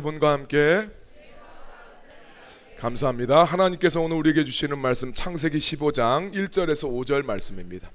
여러분과 함께 감사합니다. 하나님께서 오늘 우리에게 주시는 말씀 창세기 15장 1절에서 5절 말씀입니다.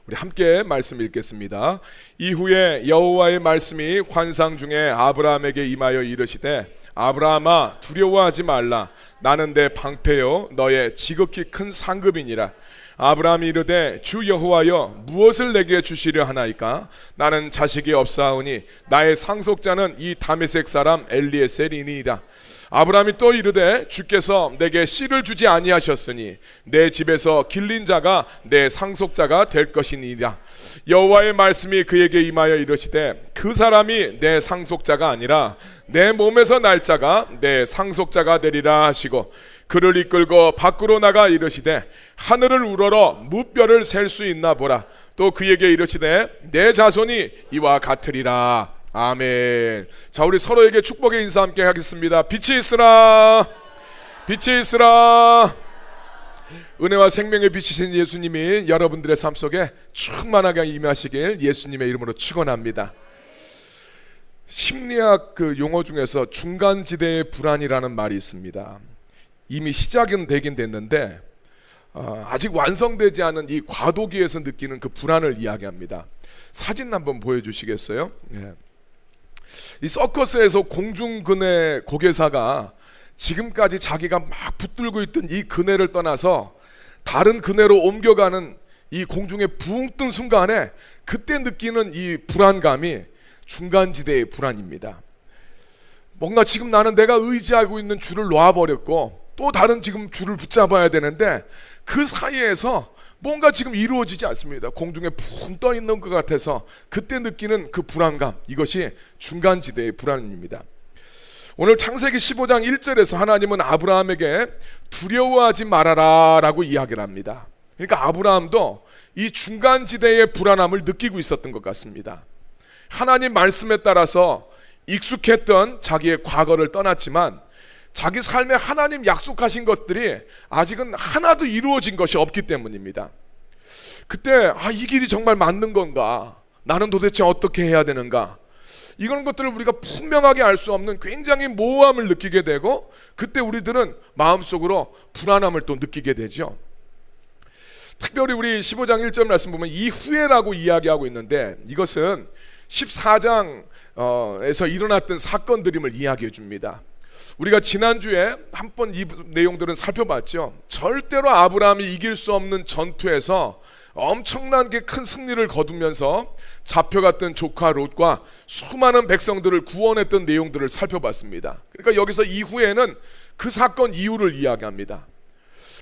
우리 함께 말씀 읽겠습니다. 이후에 여호와의 말씀이 환상 중에 아브라함에게 임하여 이르시되 아브라함아 두려워하지 말라. 나는 내 방패요 너의 지극히 큰 상급이니라. 아브라함이 이르되 주 여호와여 무엇을 내게 주시려 하나이까? 나는 자식이 없사오니 나의 상속자는 이 다메섹 사람 엘리에셀이니이다. 아브라함이 또 이르되 주께서 내게 씨를 주지 아니하셨으니 내 집에서 길린 자가 내 상속자가 될 것이니이다. 여호와의 말씀이 그에게 임하여 이르시되 그 사람이 내 상속자가 아니라 내 몸에서 날 자가 내 상속자가 되리라 하시고 그를 이끌고 밖으로 나가 이르시되 하늘을 우러러 무뼈를 셀 수 있나 보라. 또 그에게 이르시되 내 자손이 이와 같으리라. 아멘. 자, 우리 서로에게 축복의 인사 함께 하겠습니다. 빛이 있으라. 빛이 있으라. 은혜와 생명의 빛이신 예수님이 여러분들의 삶 속에 충만하게 임하시길 예수님의 이름으로 축원합니다. 심리학 용어 중에서 중간지대의 불안이라는 말이 있습니다. 이미 시작은 되긴 됐는데 아직 완성되지 않은 이 과도기에서 느끼는 그 불안을 이야기합니다. 사진 한번 보여주시겠어요? 예. 이 서커스에서 공중근해 고개사가 지금까지 자기가 막 붙들고 있던 이 그네를 떠나서 다른 그네로 옮겨가는 이 공중에 붕 뜬 순간에 그때 느끼는 이 불안감이 중간지대의 불안입니다. 뭔가 지금 나는 내가 의지하고 있는 줄을 놓아버렸고 또 다른 지금 줄을 붙잡아야 되는데 그 사이에서 뭔가 지금 이루어지지 않습니다. 공중에 붕 떠 있는 것 같아서 그때 느끼는 그 불안감, 이것이 중간지대의 불안입니다. 오늘 창세기 15장 1절에서 하나님은 아브라함에게 두려워하지 말아라 라고 이야기를 합니다. 그러니까 아브라함도 이 중간지대의 불안함을 느끼고 있었던 것 같습니다. 하나님 말씀에 따라서 익숙했던 자기의 과거를 떠났지만 자기 삶에 하나님 약속하신 것들이 아직은 하나도 이루어진 것이 없기 때문입니다. 그때 이 길이 정말 맞는 건가? 나는 도대체 어떻게 해야 되는가? 이런 것들을 우리가 분명하게 알 수 없는 굉장히 모호함을 느끼게 되고 그때 우리들은 마음속으로 불안함을 또 느끼게 되죠. 특별히 우리 15장 1절 말씀 보면 이후에라고 이야기하고 있는데 이것은 14장에서 일어났던 사건들임을 이야기해 줍니다. 우리가 지난주에 한 번 이 내용들은 살펴봤죠. 절대로 아브라함이 이길 수 없는 전투에서 엄청나게 큰 승리를 거두면서 잡혀갔던 조카 롯과 수많은 백성들을 구원했던 내용들을 살펴봤습니다. 그러니까 여기서 이후에는 그 사건 이후를 이야기합니다.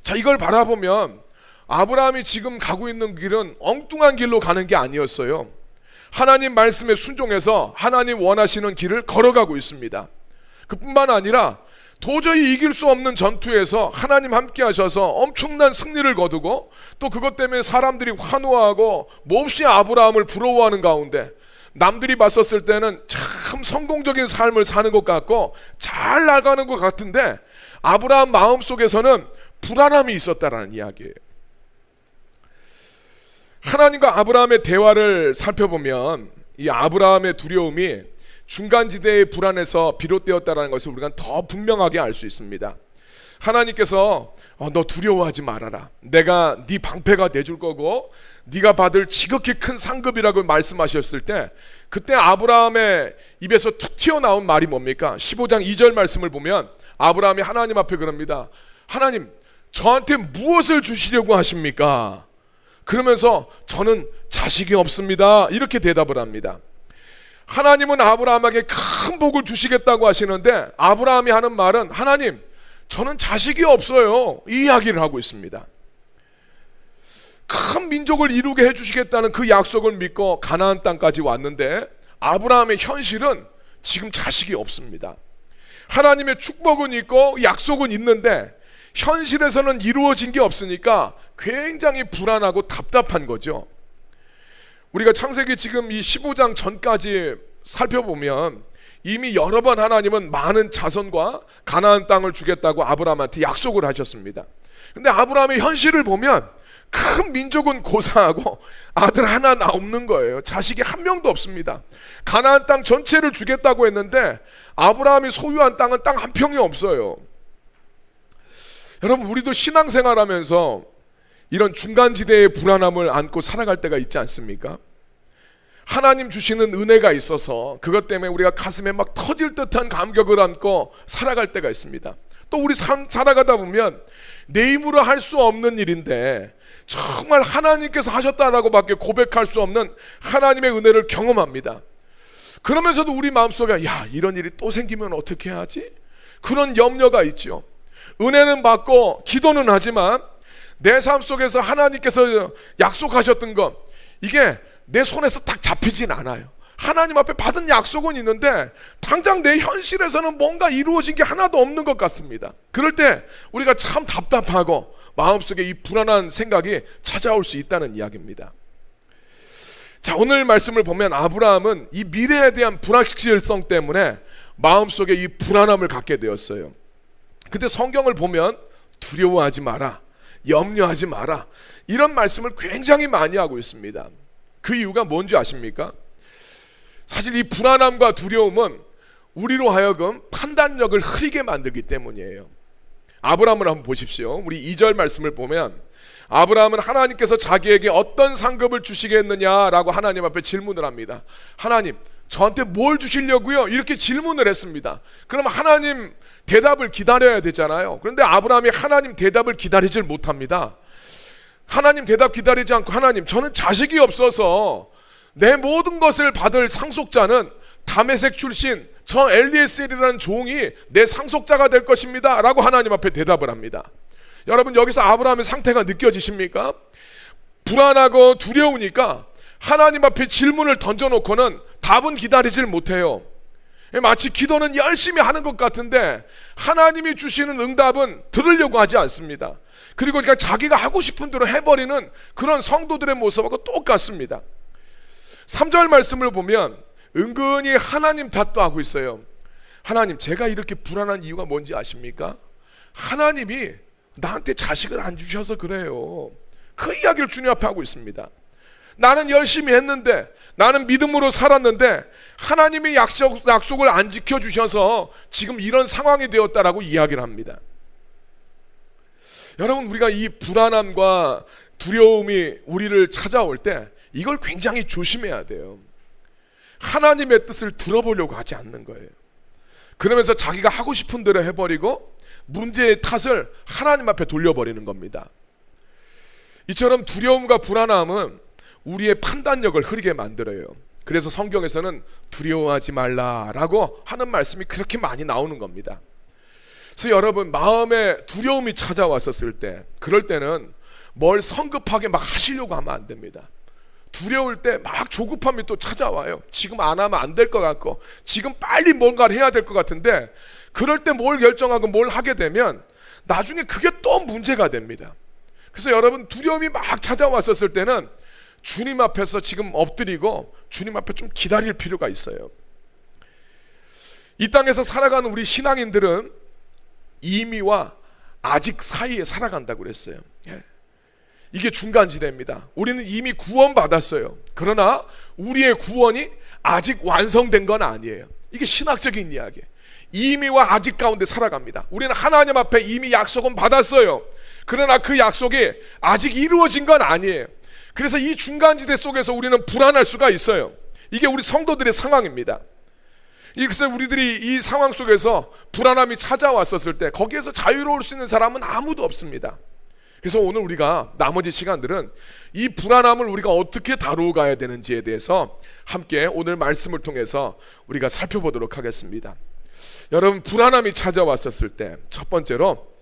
자, 이걸 바라보면 아브라함이 지금 가고 있는 길은 엉뚱한 길로 가는 게 아니었어요. 하나님 말씀에 순종해서 하나님 원하시는 길을 걸어가고 있습니다. 그뿐만 아니라 도저히 이길 수 없는 전투에서 하나님 함께 하셔서 엄청난 승리를 거두고 또 그것 때문에 사람들이 환호하고 몹시 아브라함을 부러워하는 가운데 남들이 봤었을 때는 참 성공적인 삶을 사는 것 같고 잘 나가는 것 같은데 아브라함 마음속에서는 불안함이 있었다라는 이야기예요. 하나님과 아브라함의 대화를 살펴보면 이 아브라함의 두려움이 중간지대의 불안에서 비롯되었다는 것을 우리가 더 분명하게 알 수 있습니다. 하나님께서 너 두려워하지 말아라. 내가 네 방패가 돼줄 거고 네가 받을 지극히 큰 상급이라고 말씀하셨을 때 그때 아브라함의 입에서 툭 튀어나온 말이 뭡니까? 15장 2절 말씀을 보면 아브라함이 하나님 앞에 그럽니다. 하나님, 저한테 무엇을 주시려고 하십니까? 그러면서 저는 자식이 없습니다. 이렇게 대답을 합니다. 하나님은 아브라함에게 큰 복을 주시겠다고 하시는데 아브라함이 하는 말은 하나님, 저는 자식이 없어요. 이 이야기를 하고 있습니다. 큰 민족을 이루게 해주시겠다는 그 약속을 믿고 가나안 땅까지 왔는데 아브라함의 현실은 지금 자식이 없습니다. 하나님의 축복은 있고 약속은 있는데 현실에서는 이루어진 게 없으니까 굉장히 불안하고 답답한 거죠. 우리가 창세기 지금 이 15장 전까지 살펴보면 이미 여러 번 하나님은 많은 자손과 가나안 땅을 주겠다고 아브라함한테 약속을 하셨습니다. 근데 아브라함의 현실을 보면 큰 민족은 고사하고 아들 하나 없는 거예요. 자식이 한 명도 없습니다. 가나안 땅 전체를 주겠다고 했는데 아브라함이 소유한 땅은 땅 한 평이 없어요. 여러분, 우리도 신앙생활하면서 이런 중간지대의 불안함을 안고 살아갈 때가 있지 않습니까? 하나님 주시는 은혜가 있어서 그것 때문에 우리가 가슴에 막 터질 듯한 감격을 안고 살아갈 때가 있습니다. 또 우리 살아가다 보면 내 힘으로 할 수 없는 일인데 정말 하나님께서 하셨다라고 밖에 고백할 수 없는 하나님의 은혜를 경험합니다. 그러면서도 우리 마음속에 이런 일이 또 생기면 어떻게 하지? 그런 염려가 있죠. 은혜는 받고 기도는 하지만 내 삶 속에서 하나님께서 약속하셨던 것, 이게 내 손에서 딱 잡히진 않아요. 하나님 앞에 받은 약속은 있는데 당장 내 현실에서는 뭔가 이루어진 게 하나도 없는 것 같습니다. 그럴 때 우리가 참 답답하고 마음속에 이 불안한 생각이 찾아올 수 있다는 이야기입니다. 자, 오늘 말씀을 보면 아브라함은 이 미래에 대한 불확실성 때문에 마음속에 이 불안함을 갖게 되었어요. 근데 성경을 보면 두려워하지 마라, 염려하지 마라, 이런 말씀을 굉장히 많이 하고 있습니다. 그 이유가 뭔지 아십니까? 사실 이 불안함과 두려움은 우리로 하여금 판단력을 흐리게 만들기 때문이에요. 아브라함을 한번 보십시오. 우리 2절 말씀을 보면 아브라함은 하나님께서 자기에게 어떤 상급을 주시겠느냐라고 하나님 앞에 질문을 합니다. 하나님, 저한테 뭘 주시려고요? 이렇게 질문을 했습니다. 그럼 하나님 대답을 기다려야 되잖아요. 그런데 아브라함이 하나님 대답을 기다리질 못합니다. 하나님 대답 기다리지 않고, 하나님, 저는 자식이 없어서 내 모든 것을 받을 상속자는 다메섹 출신 저 엘리에셀이라는 종이 내 상속자가 될 것입니다 라고 하나님 앞에 대답을 합니다. 여러분, 여기서 아브라함의 상태가 느껴지십니까? 불안하고 두려우니까 하나님 앞에 질문을 던져놓고는 답은 기다리질 못해요. 마치 기도는 열심히 하는 것 같은데 하나님이 주시는 응답은 들으려고 하지 않습니다. 그리고 그러니까 자기가 하고 싶은 대로 해버리는 그런 성도들의 모습하고 똑같습니다. 3절 말씀을 보면 은근히 하나님 탓도 하고 있어요. 하나님, 제가 이렇게 불안한 이유가 뭔지 아십니까? 하나님이 나한테 자식을 안 주셔서 그래요. 그 이야기를 주님 앞에 하고 있습니다. 나는 열심히 했는데, 나는 믿음으로 살았는데 하나님이 약속을 안 지켜주셔서 지금 이런 상황이 되었다라고 이야기를 합니다. 여러분, 우리가 이 불안함과 두려움이 우리를 찾아올 때 이걸 굉장히 조심해야 돼요. 하나님의 뜻을 들어보려고 하지 않는 거예요. 그러면서 자기가 하고 싶은 대로 해버리고 문제의 탓을 하나님 앞에 돌려버리는 겁니다. 이처럼 두려움과 불안함은 우리의 판단력을 흐리게 만들어요. 그래서 성경에서는 두려워하지 말라라고 하는 말씀이 그렇게 많이 나오는 겁니다. 그래서 여러분, 마음에 두려움이 찾아왔었을 때, 그럴 때는 뭘 성급하게 막 하시려고 하면 안 됩니다. 두려울 때 막 조급함이 또 찾아와요. 지금 안 하면 안 될 것 같고, 지금 빨리 뭔가를 해야 될 것 같은데, 그럴 때 뭘 결정하고 뭘 하게 되면 나중에 그게 또 문제가 됩니다. 그래서 여러분, 두려움이 막 찾아왔었을 때는 주님 앞에서 지금 엎드리고 주님 앞에 좀 기다릴 필요가 있어요. 이 땅에서 살아가는 우리 신앙인들은 이미와 아직 사이에 살아간다고 그랬어요. 이게 중간지대입니다. 우리는 이미 구원받았어요. 그러나 우리의 구원이 아직 완성된 건 아니에요. 이게 신학적인 이야기예요. 이미와 아직 가운데 살아갑니다. 우리는 하나님 앞에 이미 약속은 받았어요. 그러나 그 약속이 아직 이루어진 건 아니에요. 그래서 이 중간지대 속에서 우리는 불안할 수가 있어요. 이게 우리 성도들의 상황입니다. 그래서 우리들이 이 상황 속에서 불안함이 찾아왔었을 때 거기에서 자유로울 수 있는 사람은 아무도 없습니다. 그래서 오늘 우리가 나머지 시간들은 이 불안함을 우리가 어떻게 다루어가야 되는지에 대해서 함께 오늘 말씀을 통해서 우리가 살펴보도록 하겠습니다. 여러분, 불안함이 찾아왔었을 때 첫 번째로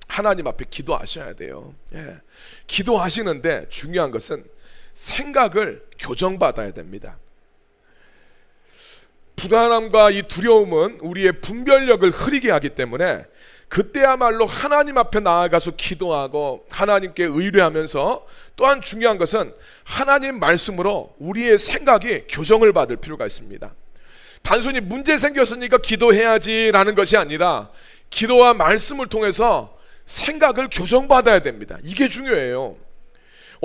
하나님 앞에 기도하셔야 돼요. 기도하시는데 중요한 것은 생각을 교정받아야 됩니다. 불안함과 이 두려움은 우리의 분별력을 흐리게 하기 때문에 그때야말로 하나님 앞에 나아가서 기도하고 하나님께 의뢰하면서, 또한 중요한 것은 하나님 말씀으로 우리의 생각이 교정을 받을 필요가 있습니다. 단순히 문제 생겼으니까 기도해야지라는 것이 아니라 기도와 말씀을 통해서 생각을 교정받아야 됩니다. 이게 중요해요.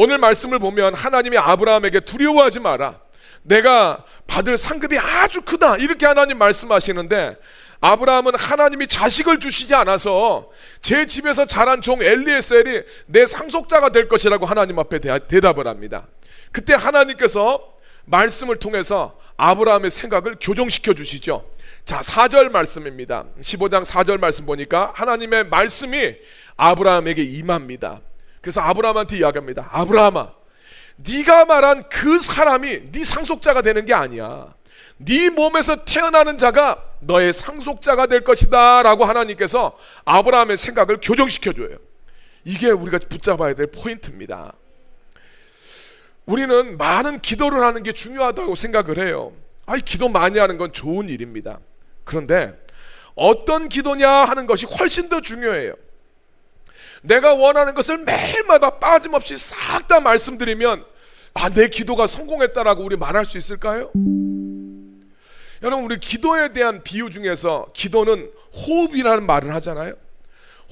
오늘 말씀을 보면 하나님이 아브라함에게 두려워하지 마라, 내가 받을 상급이 아주 크다, 이렇게 하나님 말씀하시는데, 아브라함은 하나님이 자식을 주시지 않아서 제 집에서 자란 종 엘리에셀이 내 상속자가 될 것이라고 하나님 앞에 대답을 합니다. 그때 하나님께서 말씀을 통해서 아브라함의 생각을 교정시켜 주시죠. 자, 4절 말씀입니다. 15장 4절 말씀 보니까 하나님의 말씀이 아브라함에게 임합니다. 그래서 아브라함한테 이야기합니다. 아브라함아, 네가 말한 그 사람이 네 상속자가 되는 게 아니야. 네 몸에서 태어나는 자가 너의 상속자가 될 것이다 라고 하나님께서 아브라함의 생각을 교정시켜줘요. 이게 우리가 붙잡아야 될 포인트입니다. 우리는 많은 기도를 하는 게 중요하다고 생각을 해요. 기도 많이 하는 건 좋은 일입니다. 그런데 어떤 기도냐 하는 것이 훨씬 더 중요해요. 내가 원하는 것을 매일마다 빠짐없이 싹 다 말씀드리면 내 기도가 성공했다라고 우리 말할 수 있을까요? 여러분, 우리 기도에 대한 비유 중에서 기도는 호흡이라는 말을 하잖아요.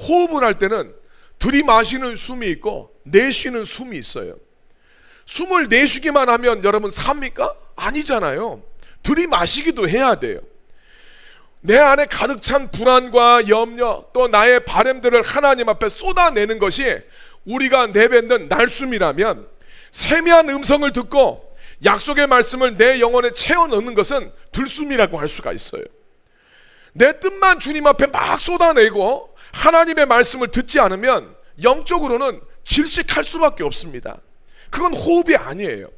호흡을 할 때는 들이마시는 숨이 있고 내쉬는 숨이 있어요. 숨을 내쉬기만 하면 여러분 삽니까? 아니잖아요. 들이마시기도 해야 돼요. 내 안에 가득 찬 불안과 염려, 또 나의 바람들을 하나님 앞에 쏟아내는 것이 우리가 내뱉는 날숨이라면, 세미한 음성을 듣고 약속의 말씀을 내 영혼에 채워 넣는 것은 들숨이라고 할 수가 있어요. 내 뜻만 주님 앞에 막 쏟아내고 하나님의 말씀을 듣지 않으면 영적으로는 질식할 수밖에 없습니다. 그건 호흡이 아니에요.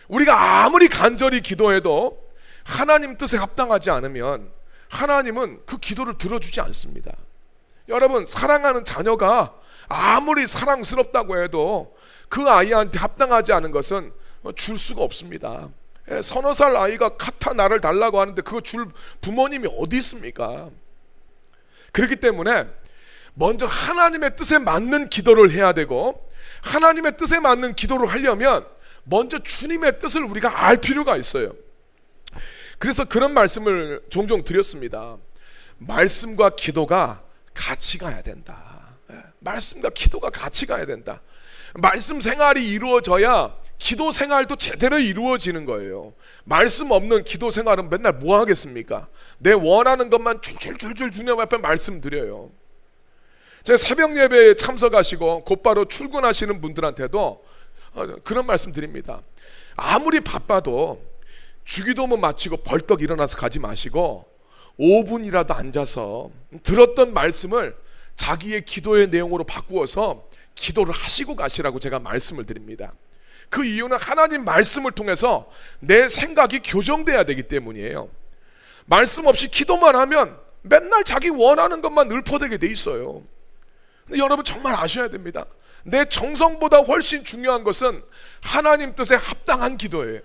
우리가 아무리 간절히 기도해도 하나님 뜻에 합당하지 않으면 하나님은 그 기도를 들어주지 않습니다. 여러분, 사랑하는 자녀가 아무리 사랑스럽다고 해도 그 아이한테 합당하지 않은 것은 줄 수가 없습니다. 서너 살 아이가 카타 나를 달라고 하는데 그거 줄 부모님이 어디 있습니까? 그렇기 때문에 먼저 하나님의 뜻에 맞는 기도를 해야 되고, 하나님의 뜻에 맞는 기도를 하려면 먼저 주님의 뜻을 우리가 알 필요가 있어요. 그래서 그런 말씀을 종종 드렸습니다. 말씀과 기도가 같이 가야 된다. 말씀과 기도가 같이 가야 된다. 말씀 생활이 이루어져야 기도 생활도 제대로 이루어지는 거예요. 말씀 없는 기도 생활은 맨날 뭐 하겠습니까? 내 원하는 것만 줄줄줄줄 주님 앞에 말씀드려요. 제가 새벽 예배에 참석하시고 곧바로 출근하시는 분들한테도 그런 말씀 드립니다. 아무리 바빠도 주기도문 마치고 벌떡 일어나서 가지 마시고 5분이라도 앉아서 들었던 말씀을 자기의 기도의 내용으로 바꾸어서 기도를 하시고 가시라고 제가 말씀을 드립니다. 그 이유는 하나님 말씀을 통해서 내 생각이 교정돼야 되기 때문이에요. 말씀 없이 기도만 하면 맨날 자기 원하는 것만 읊어대게 돼 있어요. 근데 여러분 정말 아셔야 됩니다. 내 정성보다 훨씬 중요한 것은 하나님 뜻에 합당한 기도예요.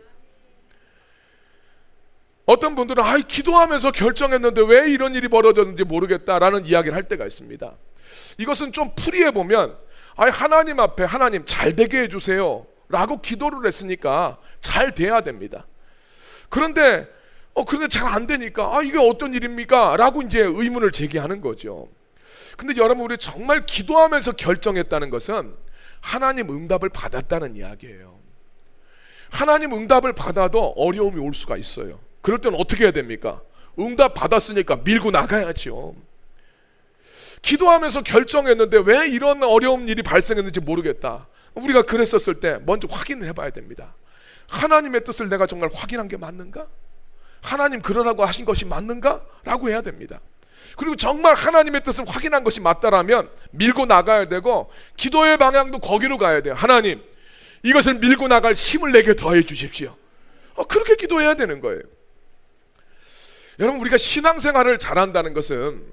어떤 분들은 기도하면서 결정했는데 왜 이런 일이 벌어졌는지 모르겠다라는 이야기를 할 때가 있습니다. 이것은 좀 풀이해 보면 하나님 앞에 하나님 잘 되게 해주세요 라고 기도를 했으니까 잘 돼야 됩니다. 그런데 잘 안 되니까 이게 어떤 일입니까? 라고 이제 의문을 제기하는 거죠. 근데 여러분, 우리 정말 기도하면서 결정했다는 것은 하나님 응답을 받았다는 이야기예요. 하나님 응답을 받아도 어려움이 올 수가 있어요. 그럴 때는 어떻게 해야 됩니까? 응답 받았으니까 밀고 나가야죠. 기도하면서 결정했는데 왜 이런 어려운 일이 발생했는지 모르겠다. 우리가 그랬었을 때 먼저 확인을 해봐야 됩니다. 하나님의 뜻을 내가 정말 확인한 게 맞는가? 하나님 그러라고 하신 것이 맞는가? 라고 해야 됩니다. 그리고 정말 하나님의 뜻을 확인한 것이 맞다라면 밀고 나가야 되고, 기도의 방향도 거기로 가야 돼요. 하나님, 이것을 밀고 나갈 힘을 내게 더해 주십시오. 그렇게 기도해야 되는 거예요. 여러분, 우리가 신앙생활을 잘한다는 것은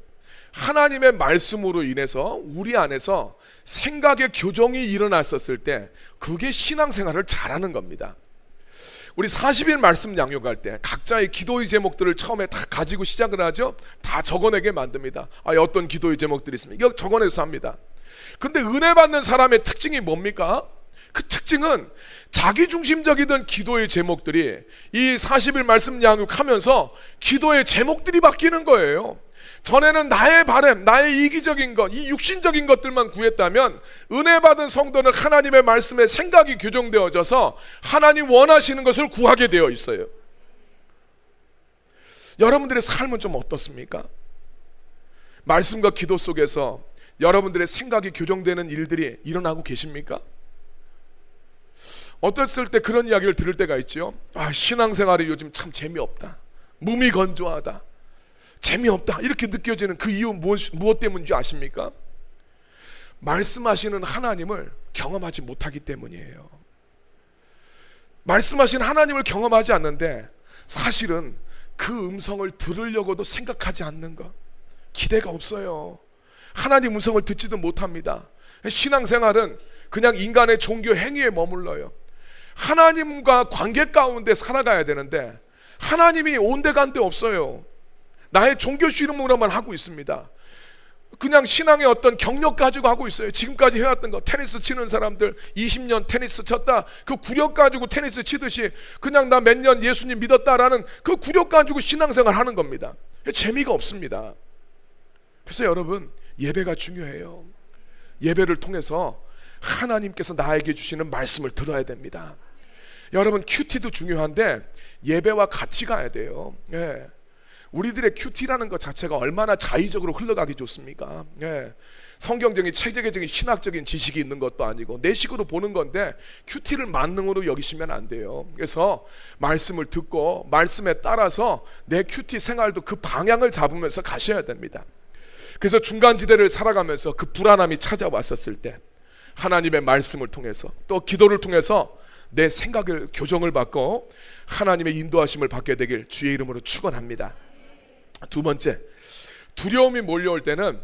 하나님의 말씀으로 인해서 우리 안에서 생각의 교정이 일어났었을 때 그게 신앙생활을 잘하는 겁니다. 우리 40일 말씀 양육할 때 각자의 기도의 제목들을 처음에 다 가지고 시작을 하죠. 다 적어내게 만듭니다. 어떤 기도의 제목들이 있습니까? 이거 적어내서 합니다. 근데 은혜 받는 사람의 특징이 뭡니까? 그 특징은 자기중심적이던 기도의 제목들이 이 40일 말씀 양육하면서 기도의 제목들이 바뀌는 거예요. 전에는 나의 바람, 나의 이기적인 것, 이 육신적인 것들만 구했다면 은혜 받은 성도는 하나님의 말씀에 생각이 교정되어져서 하나님 원하시는 것을 구하게 되어 있어요. 여러분들의 삶은 좀 어떻습니까? 말씀과 기도 속에서 여러분들의 생각이 교정되는 일들이 일어나고 계십니까? 어떨 때 그런 이야기를 들을 때가 있죠. 신앙생활이 요즘 참 재미없다, 무미건조하다, 재미없다, 이렇게 느껴지는 그 이유 무엇 때문인지 아십니까? 말씀하시는 하나님을 경험하지 못하기 때문이에요. 말씀하시는 하나님을 경험하지 않는데 사실은 그 음성을 들으려고도 생각하지 않는 것, 기대가 없어요. 하나님 음성을 듣지도 못합니다. 신앙생활은 그냥 인간의 종교 행위에 머물러요. 하나님과 관계 가운데 살아가야 되는데 하나님이 온데간데 없어요. 나의 종교 씨름으로만 하고 있습니다. 그냥 신앙의 어떤 경력 가지고 하고 있어요. 지금까지 해왔던 거, 테니스 치는 사람들 20년 테니스 쳤다, 그 구력 가지고 테니스 치듯이 그냥 나 몇 년 예수님 믿었다라는 그 구력 가지고 신앙생활 하는 겁니다. 재미가 없습니다. 그래서 여러분, 예배가 중요해요. 예배를 통해서 하나님께서 나에게 주시는 말씀을 들어야 됩니다. 여러분, 큐티도 중요한데 예배와 같이 가야 돼요. 우리들의 큐티라는 것 자체가 얼마나 자의적으로 흘러가기 좋습니까? 성경적인 체계적인 신학적인 지식이 있는 것도 아니고 내 식으로 보는 건데 큐티를 만능으로 여기시면 안 돼요. 그래서 말씀을 듣고 말씀에 따라서 내 큐티 생활도 그 방향을 잡으면서 가셔야 됩니다. 그래서 중간지대를 살아가면서 그 불안함이 찾아왔었을 때 하나님의 말씀을 통해서 또 기도를 통해서 내 생각을 교정을 받고 하나님의 인도하심을 받게 되길 주의 이름으로 축원합니다. 두 번째, 두려움이 몰려올 때는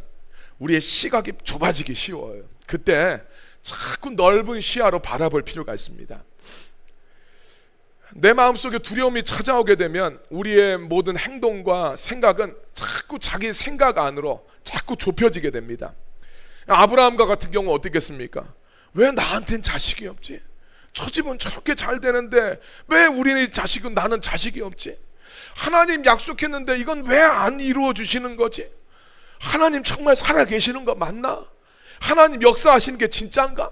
우리의 시각이 좁아지기 쉬워요. 그때 자꾸 넓은 시야로 바라볼 필요가 있습니다. 내 마음속에 두려움이 찾아오게 되면 우리의 모든 행동과 생각은 자꾸 자기 생각 안으로 자꾸 좁혀지게 됩니다. 아브라함과 같은 경우 어떻겠습니까? 왜 나한텐 자식이 없지? 저 집은 저렇게 잘 되는데 왜 우리 자식은, 나는 자식이 없지? 하나님 약속했는데 이건 왜 안 이루어 주시는 거지? 하나님 정말 살아계시는 거 맞나? 하나님 역사하시는 게 진짜인가?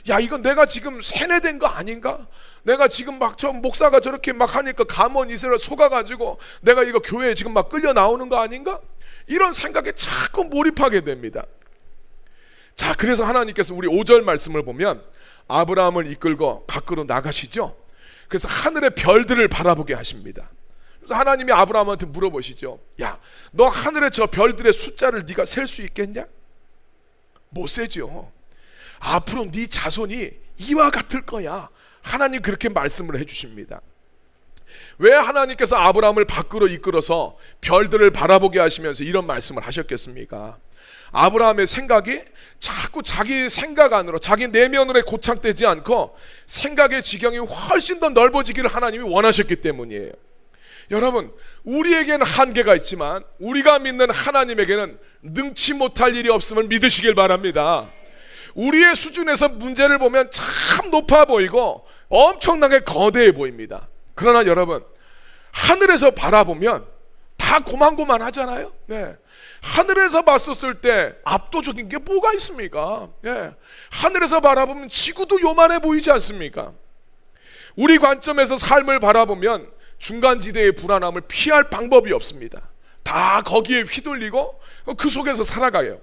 야, 이건 내가 지금 세뇌된 거 아닌가? 내가 지금 막 저 목사가 저렇게 막 하니까 감언 이세를 속아가지고 내가 이거 교회에 지금 막 끌려 나오는 거 아닌가? 이런 생각에 자꾸 몰입하게 됩니다. 자, 그래서 하나님께서 우리 5절 말씀을 보면 아브라함을 이끌고 밖으로 나가시죠. 그래서 하늘의 별들을 바라보게 하십니다. 그래서 하나님이 아브라함한테 물어보시죠. 야, 너 하늘의 저 별들의 숫자를 네가 셀 수 있겠냐? 못 세죠. 앞으로 네 자손이 이와 같을 거야. 하나님 그렇게 말씀을 해주십니다. 왜 하나님께서 아브라함을 밖으로 이끌어서 별들을 바라보게 하시면서 이런 말씀을 하셨겠습니까? 아브라함의 생각이 자꾸 자기 생각 안으로, 자기 내면으로 고착되지 않고 생각의 지경이 훨씬 더 넓어지기를 하나님이 원하셨기 때문이에요. 여러분, 우리에게는 한계가 있지만 우리가 믿는 하나님에게는 능치 못할 일이 없음을 믿으시길 바랍니다. 우리의 수준에서 문제를 보면 참 높아 보이고 엄청나게 거대해 보입니다. 그러나 여러분, 하늘에서 바라보면 다 고만고만 하잖아요. 하늘에서 봤었을 때 압도적인 게 뭐가 있습니까? 하늘에서 바라보면 지구도 요만해 보이지 않습니까? 우리 관점에서 삶을 바라보면 중간지대의 불안함을 피할 방법이 없습니다. 다 거기에 휘둘리고 그 속에서 살아가요.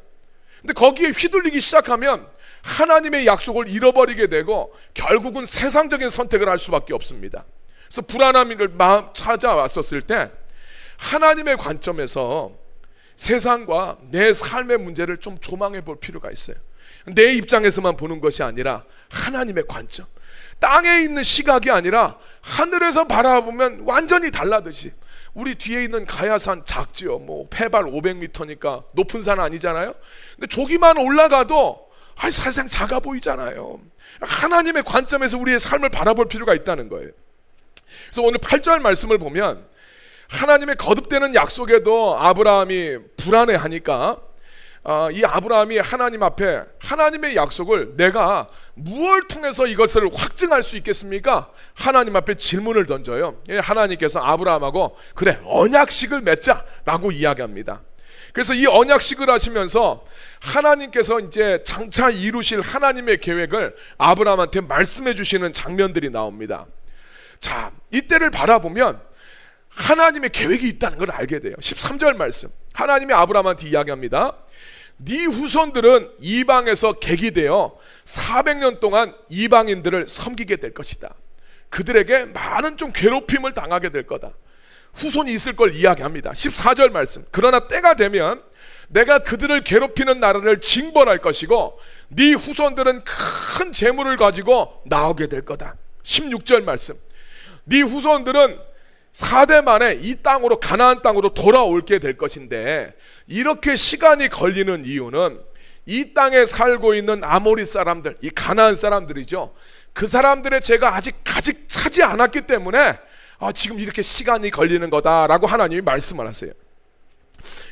근데 거기에 휘둘리기 시작하면 하나님의 약속을 잃어버리게 되고 결국은 세상적인 선택을 할 수밖에 없습니다. 그래서 불안함이 찾아왔었을 때 하나님의 관점에서 세상과 내 삶의 문제를 좀 조망해 볼 필요가 있어요. 내 입장에서만 보는 것이 아니라 하나님의 관점, 땅에 있는 시각이 아니라 하늘에서 바라보면 완전히 달라듯이. 우리 뒤에 있는 가야산 작지요. 뭐 해발 500m니까 높은 산 아니잖아요. 근데 저기만 올라가도 사실상 작아 보이잖아요. 하나님의 관점에서 우리의 삶을 바라볼 필요가 있다는 거예요. 그래서 오늘 8절 말씀을 보면 하나님의 거듭되는 약속에도 아브라함이 불안해하니까 이 아브라함이 하나님 앞에 하나님의 약속을 내가 무엇을 통해서 이것을 확증할 수 있겠습니까? 하나님 앞에 질문을 던져요. 하나님께서 아브라함하고 그래, 언약식을 맺자라고 이야기합니다. 그래서 이 언약식을 하시면서 하나님께서 이제 장차 이루실 하나님의 계획을 아브라함한테 말씀해 주시는 장면들이 나옵니다. 자, 이때를 바라보면 하나님의 계획이 있다는 걸 알게 돼요. 13절 말씀, 하나님이 아브라함한테 이야기합니다. 네 후손들은 이방에서 객이 되어 400년 동안 이방인들을 섬기게 될 것이다. 그들에게 많은 좀 괴롭힘을 당하게 될 거다. 후손이 있을 걸 이야기합니다. 14절 말씀, 그러나 때가 되면 내가 그들을 괴롭히는 나라를 징벌할 것이고 네 후손들은 큰 재물을 가지고 나오게 될 거다. 16절 말씀, 네 후손들은 4대 만에 이 땅으로, 가나안 땅으로 돌아올게 될 것인데, 이렇게 시간이 걸리는 이유는 이 땅에 살고 있는 아모리 사람들, 이 가나안 사람들이죠. 그 사람들의 죄가 아직 차지 않았기 때문에 지금 이렇게 시간이 걸리는 거다라고 하나님이 말씀을 하세요.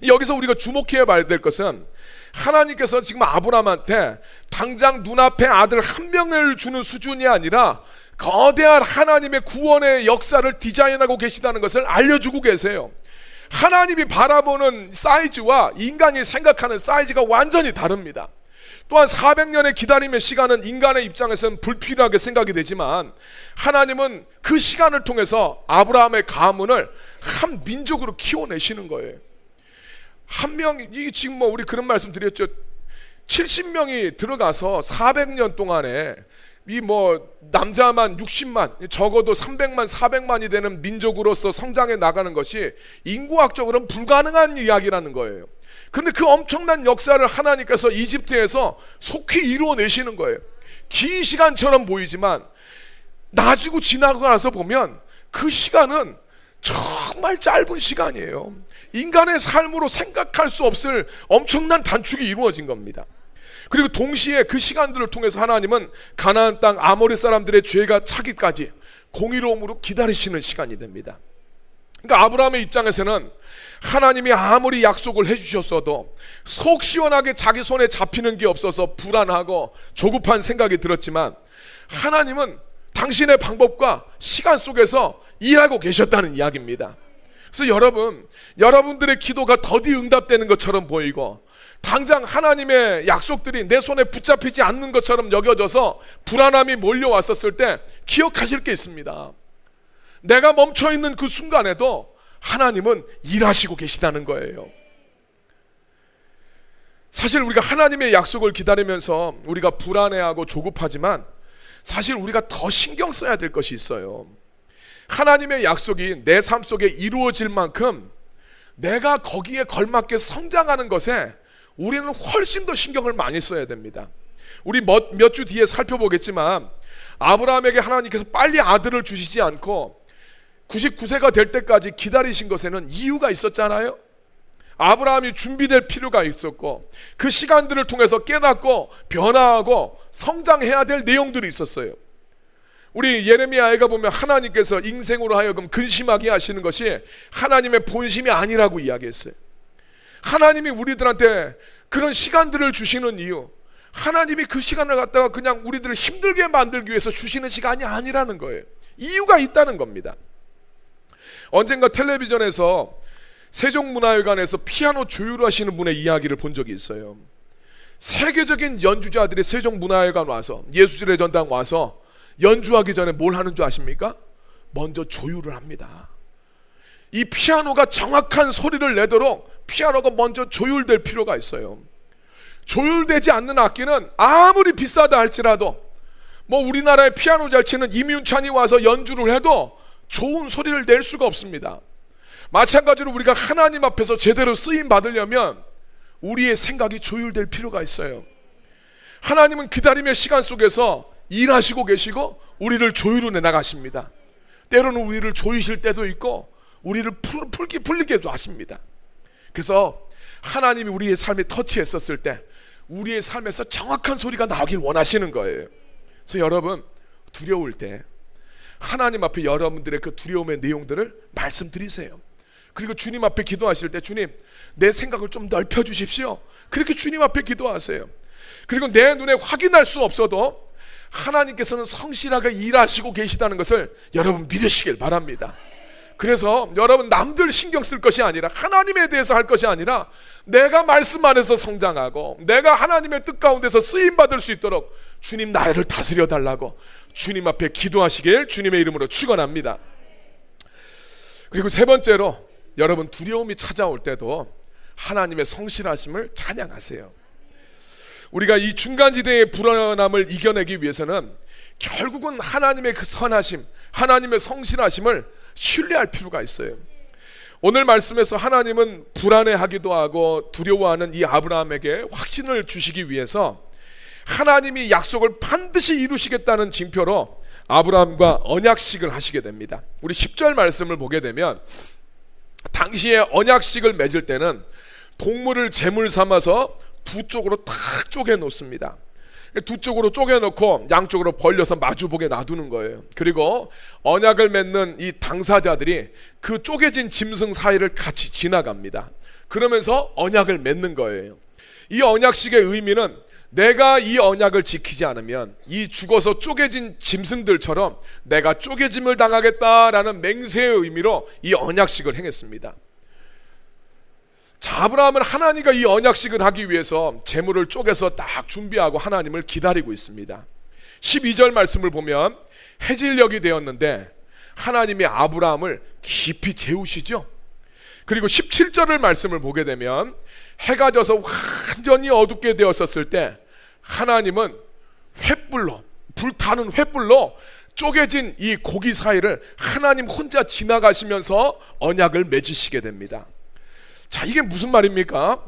여기서 우리가 주목해야 봐야 될 것은, 하나님께서 지금 아브라함한테 당장 눈앞에 아들 한 명을 주는 수준이 아니라 거대한 하나님의 구원의 역사를 디자인하고 계시다는 것을 알려주고 계세요. 하나님이 바라보는 사이즈와 인간이 생각하는 사이즈가 완전히 다릅니다. 또한 400년의 기다림의 시간은 인간의 입장에서는 불필요하게 생각이 되지만, 하나님은 그 시간을 통해서 아브라함의 가문을 한 민족으로 키워내시는 거예요. 한 명이, 지금 우리 그런 말씀 드렸죠. 70명이 들어가서 400년 동안에 남자만 60만, 적어도 300만, 400만이 되는 민족으로서 성장해 나가는 것이 인구학적으로는 불가능한 이야기라는 거예요. 그런데 그 엄청난 역사를 하나님께서 이집트에서 속히 이루어내시는 거예요. 긴 시간처럼 보이지만 나중에 지나고 나서 보면 그 시간은 정말 짧은 시간이에요. 인간의 삶으로 생각할 수 없을 엄청난 단축이 이루어진 겁니다. 그리고 동시에 그 시간들을 통해서 하나님은 가나안 땅 아모리 사람들의 죄가 차기까지 공의로움으로 기다리시는 시간이 됩니다. 그러니까 아브라함의 입장에서는 하나님이 아무리 약속을 해주셨어도 속 시원하게 자기 손에 잡히는 게 없어서 불안하고 조급한 생각이 들었지만, 하나님은 당신의 방법과 시간 속에서 일하고 계셨다는 이야기입니다. 그래서 여러분들의 기도가 더디 응답되는 것처럼 보이고, 당장 하나님의 약속들이 내 손에 붙잡히지 않는 것처럼 여겨져서 불안함이 몰려왔었을 때 기억하실 게 있습니다. 내가 멈춰있는 그 순간에도 하나님은 일하시고 계시다는 거예요. 사실 우리가 하나님의 약속을 기다리면서 우리가 불안해하고 조급하지만, 사실 우리가 더 신경 써야 될 것이 있어요. 하나님의 약속이 내 삶 속에 이루어질 만큼 내가 거기에 걸맞게 성장하는 것에 우리는 훨씬 더 신경을 많이 써야 됩니다. 우리 몇 주 뒤에 살펴보겠지만, 아브라함에게 하나님께서 빨리 아들을 주시지 않고 99세가 될 때까지 기다리신 것에는 이유가 있었잖아요. 아브라함이 준비될 필요가 있었고, 그 시간들을 통해서 깨닫고 변화하고 성장해야 될 내용들이 있었어요. 우리 예레미야에 가보면 하나님께서 인생으로 하여금 근심하게 하시는 것이 하나님의 본심이 아니라고 이야기했어요. 하나님이 우리들한테 그런 시간들을 주시는 이유, 하나님이 그 시간을 갖다가 그냥 우리들을 힘들게 만들기 위해서 주시는 시간이 아니라는 거예요. 이유가 있다는 겁니다. 언젠가 텔레비전에서 세종문화회관에서 피아노 조율하시는 분의 이야기를 본 적이 있어요. 세계적인 연주자들이 세종문화회관 와서, 예수절의 전당 와서 연주하기 전에 뭘 하는 줄 아십니까? 먼저 조율을 합니다. 이 피아노가 정확한 소리를 내도록 피아노가 먼저 조율될 필요가 있어요. 조율되지 않는 악기는 아무리 비싸다 할지라도, 우리나라에 피아노 잘 치는 임윤찬이 와서 연주를 해도 좋은 소리를 낼 수가 없습니다. 마찬가지로 우리가 하나님 앞에서 제대로 쓰임 받으려면 우리의 생각이 조율될 필요가 있어요. 하나님은 기다림의 시간 속에서 일하시고 계시고 우리를 조율해 나가십니다. 때로는 우리를 조이실 때도 있고 우리를 풀리게도 하십니다. 그래서 하나님이 우리의 삶에 터치했었을 때 우리의 삶에서 정확한 소리가 나오길 원하시는 거예요. 그래서 여러분, 두려울 때 하나님 앞에 여러분들의 그 두려움의 내용들을 말씀드리세요. 그리고 주님 앞에 기도하실 때, 주님, 내 생각을 좀 넓혀 주십시오. 그렇게 주님 앞에 기도하세요. 그리고 내 눈에 확인할 수 없어도 하나님께서는 성실하게 일하시고 계시다는 것을 여러분 믿으시길 바랍니다. 그래서 여러분, 남들 신경 쓸 것이 아니라, 하나님에 대해서 할 것이 아니라, 내가 말씀 안에서 성장하고 내가 하나님의 뜻 가운데서 쓰임받을 수 있도록 주님 나를 다스려 달라고 주님 앞에 기도하시길 주님의 이름으로 축원합니다. 그리고 세 번째로, 여러분, 두려움이 찾아올 때도 하나님의 성실하심을 찬양하세요. 우리가 이 중간지대의 불안함을 이겨내기 위해서는 결국은 하나님의 그 선하심, 하나님의 성실하심을 신뢰할 필요가 있어요. 오늘 말씀에서 하나님은 불안해하기도 하고 두려워하는 이 아브라함에게 확신을 주시기 위해서 하나님이 약속을 반드시 이루시겠다는 징표로 아브라함과 언약식을 하시게 됩니다. 우리 10절 말씀을 보게 되면, 당시에 언약식을 맺을 때는 동물을 제물 삼아서 두 쪽으로 탁 쪼개 놓습니다. 두 쪽으로 쪼개 놓고 양쪽으로 벌려서 마주보게 놔두는 거예요. 그리고 언약을 맺는 이 당사자들이 그 쪼개진 짐승 사이를 같이 지나갑니다. 그러면서 언약을 맺는 거예요. 이 언약식의 의미는, 내가 이 언약을 지키지 않으면 이 죽어서 쪼개진 짐승들처럼 내가 쪼개짐을 당하겠다라는 맹세의 의미로 이 언약식을 행했습니다. 자, 아브라함은 하나님과 이 언약식을 하기 위해서 제물을 쪼개서 딱 준비하고 하나님을 기다리고 있습니다. 12절 말씀을 보면, 해질녘이 되었는데 하나님이 아브라함을 깊이 재우시죠. 그리고 17절을 말씀을 보게 되면, 해가 져서 완전히 어둡게 되었었을 때 하나님은 횃불로, 불타는 횃불로 쪼개진 이 고기 사이를 하나님 혼자 지나가시면서 언약을 맺으시게 됩니다. 자, 이게 무슨 말입니까?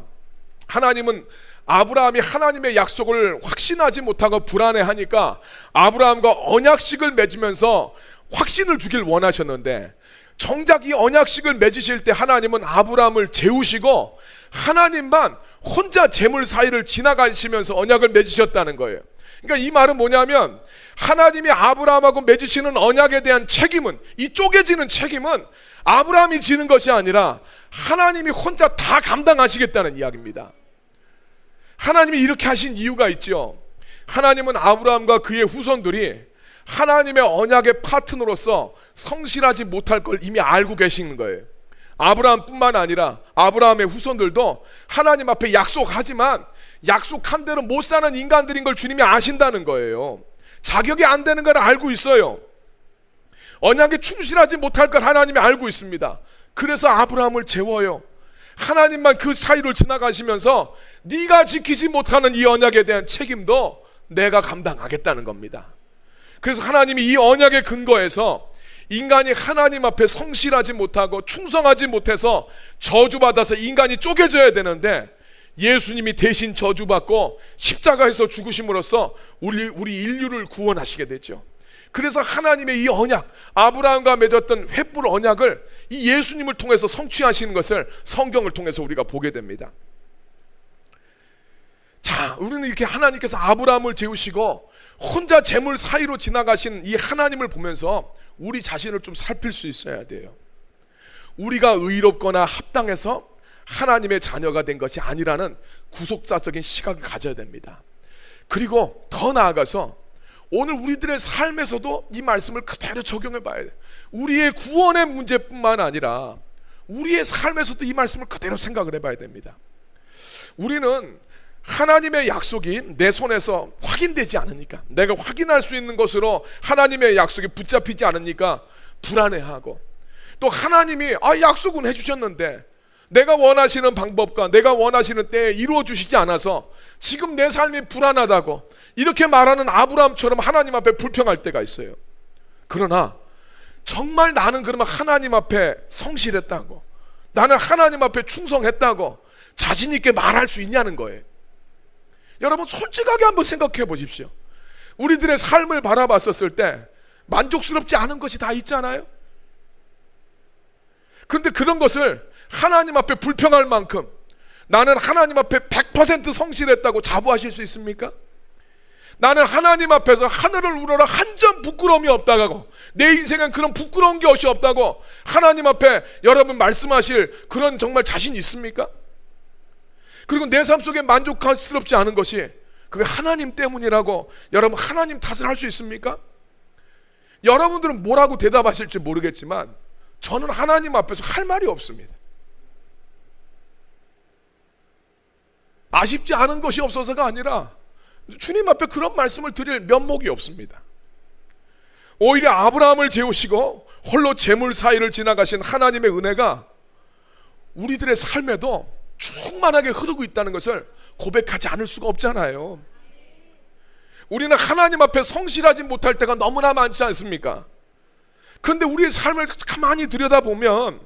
하나님은 아브라함이 하나님의 약속을 확신하지 못하고 불안해하니까 아브라함과 언약식을 맺으면서 확신을 주길 원하셨는데, 정작 이 언약식을 맺으실 때 하나님은 아브라함을 재우시고 하나님만 혼자 제물 사이를 지나가시면서 언약을 맺으셨다는 거예요. 그러니까 이 말은 뭐냐면, 하나님이 아브라함하고 맺으시는 언약에 대한 책임은, 이 쪼개지는 책임은 아브라함이 지는 것이 아니라 하나님이 혼자 다 감당하시겠다는 이야기입니다. 하나님이 이렇게 하신 이유가 있죠. 하나님은 아브라함과 그의 후손들이 하나님의 언약의 파트너로서 성실하지 못할 걸 이미 알고 계시는 거예요. 아브라함뿐만 아니라 아브라함의 후손들도 하나님 앞에 약속하지만 약속한 대로 못 사는 인간들인 걸 주님이 아신다는 거예요. 자격이 안 되는 걸 알고 있어요. 언약에 충실하지 못할 걸 하나님이 알고 있습니다. 그래서 아브라함을 재워요. 하나님만 그 사이를 지나가시면서 네가 지키지 못하는 이 언약에 대한 책임도 내가 감당하겠다는 겁니다. 그래서 하나님이 이 언약의 근거에서 인간이 하나님 앞에 성실하지 못하고 충성하지 못해서 저주받아서 인간이 쪼개져야 되는데, 예수님이 대신 저주받고 십자가에서 죽으심으로써 우리 인류를 구원하시게 되죠. 그래서 하나님의 이 언약, 아브라함과 맺었던 횃불 언약을 이 예수님을 통해서 성취하시는 것을 성경을 통해서 우리가 보게 됩니다. 자, 우리는 이렇게 하나님께서 아브라함을 재우시고 혼자 제물 사이로 지나가신 이 하나님을 보면서 우리 자신을 좀 살필 수 있어야 돼요. 우리가 의롭거나 합당해서 하나님의 자녀가 된 것이 아니라는 구속사적인 시각을 가져야 됩니다. 그리고 더 나아가서 오늘 우리들의 삶에서도 이 말씀을 그대로 적용해 봐야 돼요. 우리의 구원의 문제뿐만 아니라 우리의 삶에서도 이 말씀을 그대로 생각을 해봐야 됩니다. 우리는 하나님의 약속이 내 손에서 확인되지 않으니까, 내가 확인할 수 있는 것으로 하나님의 약속이 붙잡히지 않으니까 불안해하고, 또 하나님이 약속은 해주셨는데 내가 원하시는 방법과 내가 원하시는 때에 이루어 주시지 않아서 지금 내 삶이 불안하다고 이렇게 말하는 아브라함처럼 하나님 앞에 불평할 때가 있어요. 그러나 정말 나는 그러면 하나님 앞에 성실했다고, 나는 하나님 앞에 충성했다고 자신 있게 말할 수 있냐는 거예요. 여러분, 솔직하게 한번 생각해 보십시오. 우리들의 삶을 바라봤었을 때 만족스럽지 않은 것이 다 있잖아요. 그런데 그런 것을 하나님 앞에 불평할 만큼 나는 하나님 앞에 100% 성실했다고 자부하실 수 있습니까? 나는 하나님 앞에서 하늘을 우러러 한 점 부끄러움이 없다고, 내 인생은 그런 부끄러운 게 없이 없다고 하나님 앞에 여러분 말씀하실 그런 정말 자신 있습니까? 그리고 내 삶 속에 만족스럽지 않은 것이 그게 하나님 때문이라고 여러분 하나님 탓을 할 수 있습니까? 여러분들은 뭐라고 대답하실지 모르겠지만 저는 하나님 앞에서 할 말이 없습니다. 아쉽지 않은 것이 없어서가 아니라 주님 앞에 그런 말씀을 드릴 면목이 없습니다. 오히려 아브라함을 재우시고 홀로 재물 사이를 지나가신 하나님의 은혜가 우리들의 삶에도 충만하게 흐르고 있다는 것을 고백하지 않을 수가 없잖아요. 우리는 하나님 앞에 성실하지 못할 때가 너무나 많지 않습니까? 그런데 우리의 삶을 가만히 들여다보면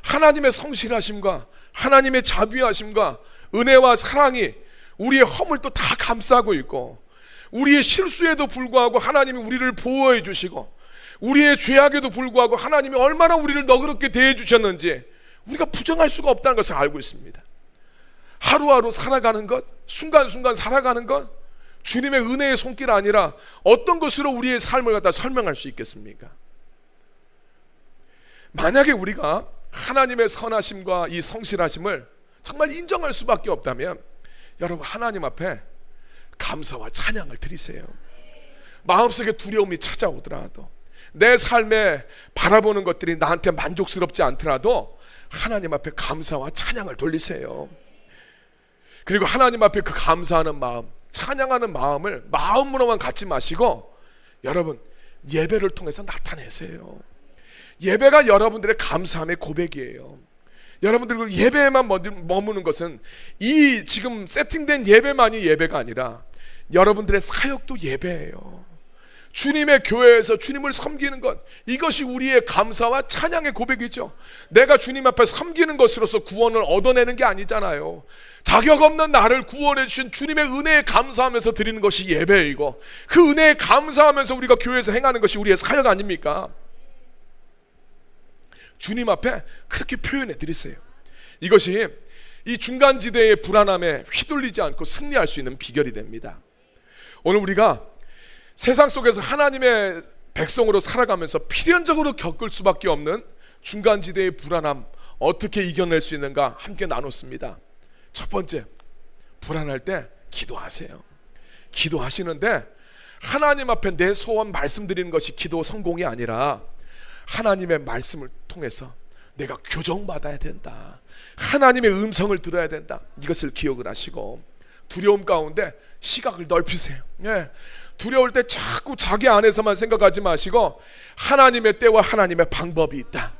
하나님의 성실하심과 하나님의 자비하심과 은혜와 사랑이 우리의 허물 또 다 감싸고 있고, 우리의 실수에도 불구하고 하나님이 우리를 보호해 주시고, 우리의 죄악에도 불구하고 하나님이 얼마나 우리를 너그럽게 대해 주셨는지 우리가 부정할 수가 없다는 것을 알고 있습니다. 하루하루 살아가는 것, 순간순간 살아가는 것, 주님의 은혜의 손길 아니라 어떤 것으로 우리의 삶을 갖다 설명할 수 있겠습니까? 만약에 우리가 하나님의 선하심과 이 성실하심을 정말 인정할 수밖에 없다면 여러분, 하나님 앞에 감사와 찬양을 드리세요. 마음속에 두려움이 찾아오더라도, 내 삶에 바라보는 것들이 나한테 만족스럽지 않더라도 하나님 앞에 감사와 찬양을 돌리세요. 그리고 하나님 앞에 그 감사하는 마음, 찬양하는 마음을 마음으로만 갖지 마시고 여러분, 예배를 통해서 나타내세요. 예배가 여러분들의 감사함의 고백이에요. 여러분들 예배에만 머무는 것은 이 지금 세팅된 예배만이 예배가 아니라 여러분들의 사역도 예배예요. 주님의 교회에서 주님을 섬기는 것, 이것이 우리의 감사와 찬양의 고백이죠. 내가 주님 앞에 섬기는 것으로서 구원을 얻어내는 게 아니잖아요. 자격 없는 나를 구원해 주신 주님의 은혜에 감사하면서 드리는 것이 예배이고, 그 은혜에 감사하면서 우리가 교회에서 행하는 것이 우리의 사역 아닙니까? 주님 앞에 그렇게 표현해 드리세요. 이것이 이 중간지대의 불안함에 휘둘리지 않고 승리할 수 있는 비결이 됩니다. 오늘 우리가 세상 속에서 하나님의 백성으로 살아가면서 필연적으로 겪을 수밖에 없는 중간지대의 불안함, 어떻게 이겨낼 수 있는가 함께 나눴습니다. 첫 번째, 불안할 때 기도하세요. 기도하시는데 하나님 앞에 내 소원 말씀드리는 것이 기도 성공이 아니라 하나님의 말씀을 통해서 내가 교정받아야 된다, 하나님의 음성을 들어야 된다, 이것을 기억을 하시고, 두려움 가운데 시각을 넓히세요. 두려울 때 자꾸 자기 안에서만 생각하지 마시고 하나님의 때와 하나님의 방법이 있다,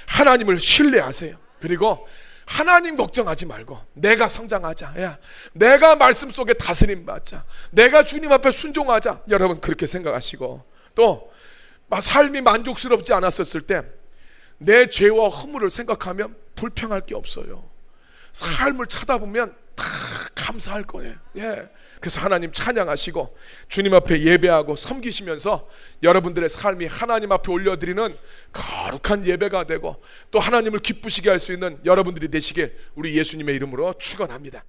하나님을 신뢰하세요. 그리고 하나님 걱정하지 말고 내가 성장하자, 내가 말씀 속에 다스림 받자, 내가 주님 앞에 순종하자, 여러분 그렇게 생각하시고, 또 삶이 만족스럽지 않았었을 때 내 죄와 허물을 생각하면 불평할 게 없어요. 삶을 쳐다보면 다 감사할 거예요. 그래서 하나님 찬양하시고 주님 앞에 예배하고 섬기시면서 여러분들의 삶이 하나님 앞에 올려드리는 거룩한 예배가 되고 또 하나님을 기쁘시게 할 수 있는 여러분들이 되시게 우리 예수님의 이름으로 축원합니다.